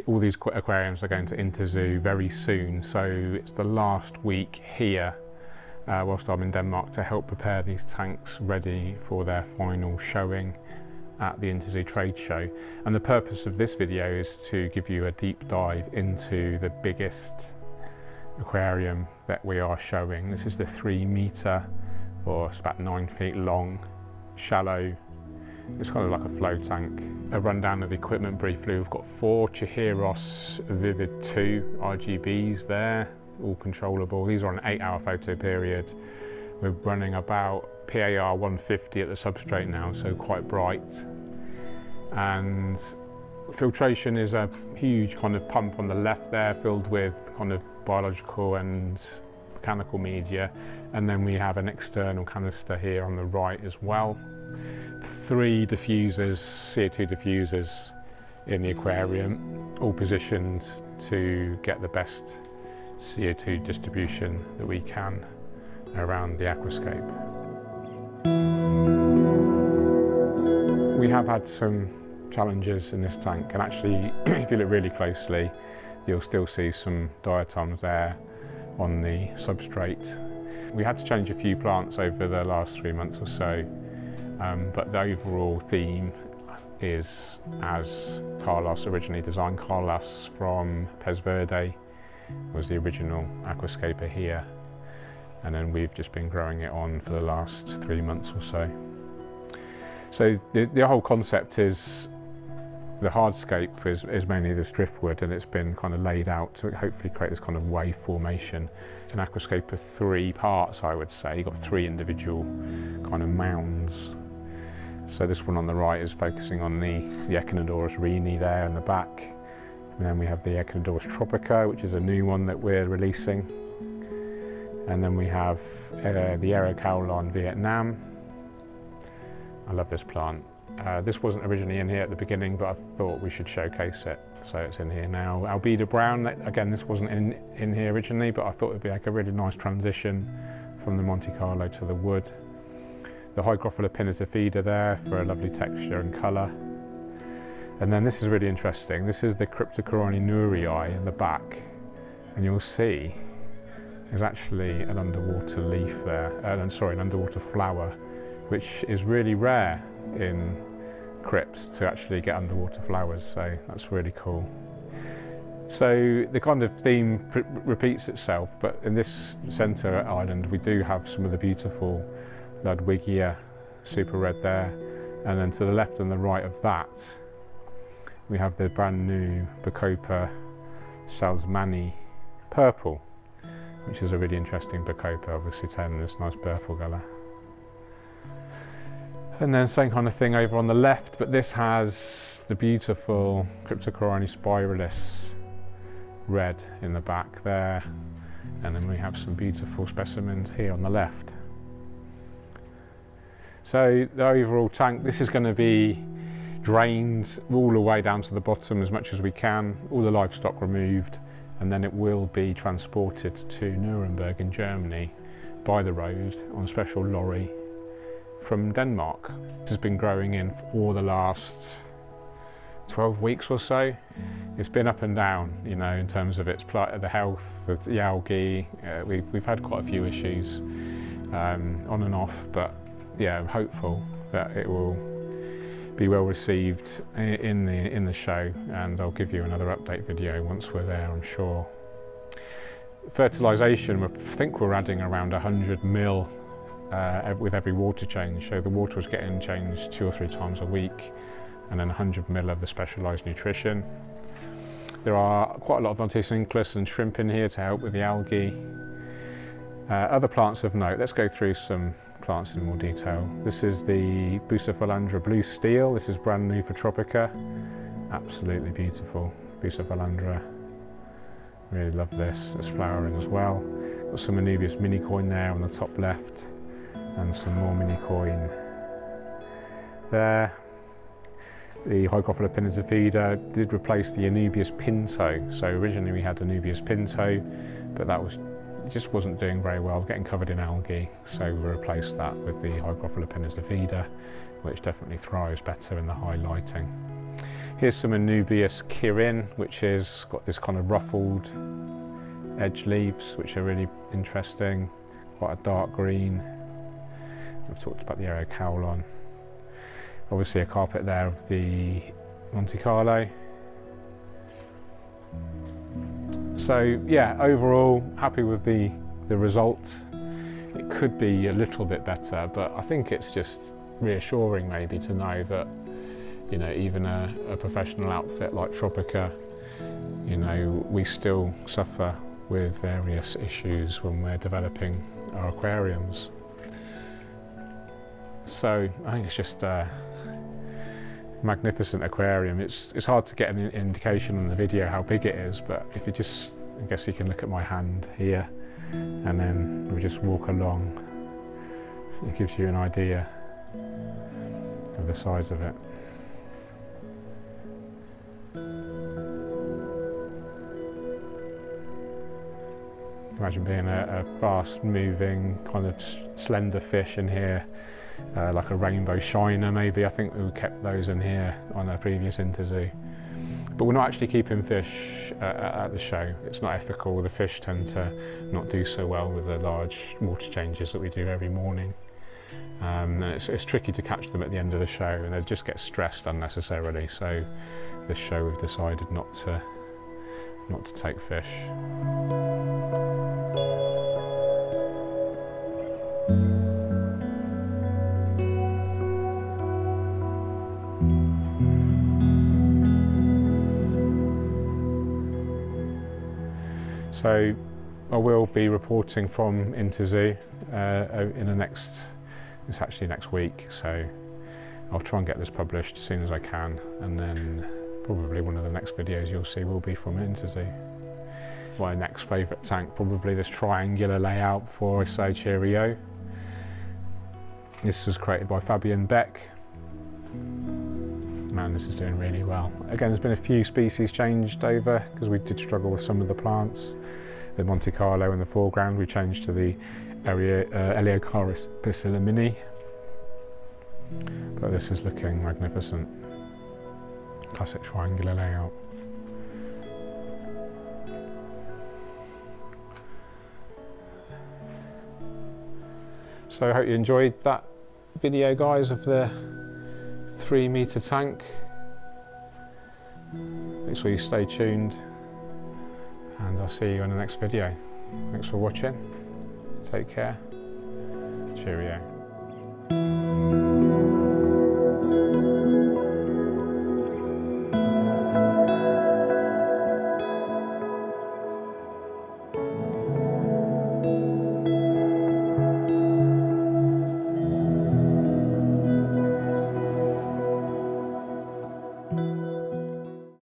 All these aquariums are going to Interzoo very soon, so it's the last week here whilst I'm in Denmark to help prepare these tanks ready for their final showing at the Interzoo trade show. And the purpose of this video is to give you a deep dive into the biggest aquarium that we are showing. This is the 3 metre, or it's about 9 feet long, shallow. It's kind of like a flow tank. A rundown of the equipment briefly. We've got 4 Chihiros Vivid 2 RGBs there, all controllable. These are on an 8-hour photo period. We're running about PAR 150 at the substrate now, so quite bright. And filtration is a huge kind of pump on the left there, filled with kind of biological and mechanical media. And then we have an external canister here on the right as well. 3 diffusers, CO2 diffusers in the aquarium, all positioned to get the best CO2 distribution that we can around the aquascape. We have had some challenges in this tank, and actually if you look really closely you'll still see some diatoms there on the substrate. We had to change a few plants over the last 3 months or so. But the overall theme is as Carlos originally designed. Carlos from Pez Verde was the original aquascaper here, and then we've just been growing it on for the last 3 months or so. So the whole concept is, the hardscape is mainly this driftwood, and it's been kind of laid out to hopefully create this kind of wave formation. An aquascape of 3 parts, I would say. You've got 3 individual kind of mounds. So this one on the right is focusing on the Echinodorus rini there in the back. And then we have the Echinodorus tropica, which is a new one that we're releasing. And then we have the Aerocaulon Vietnam. I love this plant. This wasn't originally in here at the beginning, but I thought we should showcase it. So it's in here now. Albedo Brown, again, this wasn't in here originally, but I thought it'd be like a really nice transition from the Monte Carlo to the wood. The Hygrophila pinnata there for a lovely texture and colour. And then this is really interesting. This is the Cryptocorini nurii in the back. And you'll see there's actually an underwater leaf there, an underwater flower, which is really rare in crypts to actually get underwater flowers, so that's really cool. So the kind of theme repeats itself, but in this centre island we do have some of the beautiful Ludwigia super red there, and then to the left and the right of that we have the brand new Bacopa Salzmani purple, which is a really interesting Bacopa, obviously telling this nice purple colour. And then same kind of thing over on the left, but this has the beautiful Cryptocorini spiralis red in the back there, and then we have some beautiful specimens here on the left. So the overall tank, this is going to be drained all the way down to the bottom as much as we can, all the livestock removed, and then it will be transported to Nuremberg in Germany by the road on a special lorry from Denmark. This has been growing in for the last 12 weeks or so. It's been up and down, you know, in terms of its the health, the algae. We've had quite a few issues on and off, but yeah, I'm hopeful that it will be well received in the show, and I'll give you another update video once we're there, I'm sure. Fertilisation, I think we're adding around 100 mil with every water change. So the water is getting changed 2 or 3 times a week, and then 100 mil of the specialised nutrition. There are quite a lot of Nontesinclus and shrimp in here to help with the algae. Other plants of note, let's go through some plants in more detail. This is the Bucephalandra Blue Steel. This is brand new for Tropica. Absolutely beautiful Bucephalandra. Really love this. It's flowering as well. Got some Anubias minicoin there on the top left, and some more minicoin there. The Hygrophila pinnata did replace the Anubias pinto. So originally we had Anubias pinto, but that just wasn't doing very well, getting covered in algae. So we replaced that with the Hygrophila pinnata, which definitely thrives better in the high lighting. Here's some Anubias Kirin, which has got this kind of ruffled edge leaves, which are really interesting. Quite a dark green. We've talked about the Aerocaulon. Obviously a carpet there of the Monte Carlo. So yeah, overall happy with the result. It could be a little bit better, but I think it's just reassuring maybe to know that, you know, even a professional outfit like Tropica, you know, we still suffer with various issues when we're developing our aquariums. So I think it's just a magnificent aquarium. It's hard to get an indication on the video how big it is, but if you just, I guess you can look at my hand here and then we just walk along. It gives you an idea of the size of it. Imagine being a fast moving kind of slender fish in here, like a rainbow shiner maybe. I think we kept those in here on a previous interzoo. But we're not actually keeping fish at the show. It's not ethical. The fish tend to not do so well with the large water changes that we do every morning. And it's tricky to catch them at the end of the show, and they just get stressed unnecessarily. So this show we've decided not to take fish. So I will be reporting from interzoo in the next, it's actually next week, so I'll try and get this published as soon as I can, and then probably one of the next videos you'll see will be from interzoo. My next favourite tank, probably this triangular layout before I say cheerio. This was created by Fabian Beck. Man, this is doing really well. Again, there's been a few species changed over because we did struggle with some of the plants. The Monte Carlo in the foreground, we changed to the Eleocharis Piscilimini. But this is looking magnificent. Classic triangular layout. So I hope you enjoyed that video, guys, of the 3-metre tank. Make sure you stay tuned, and I'll see you in the next video. Thanks for watching. Take care. Cheerio.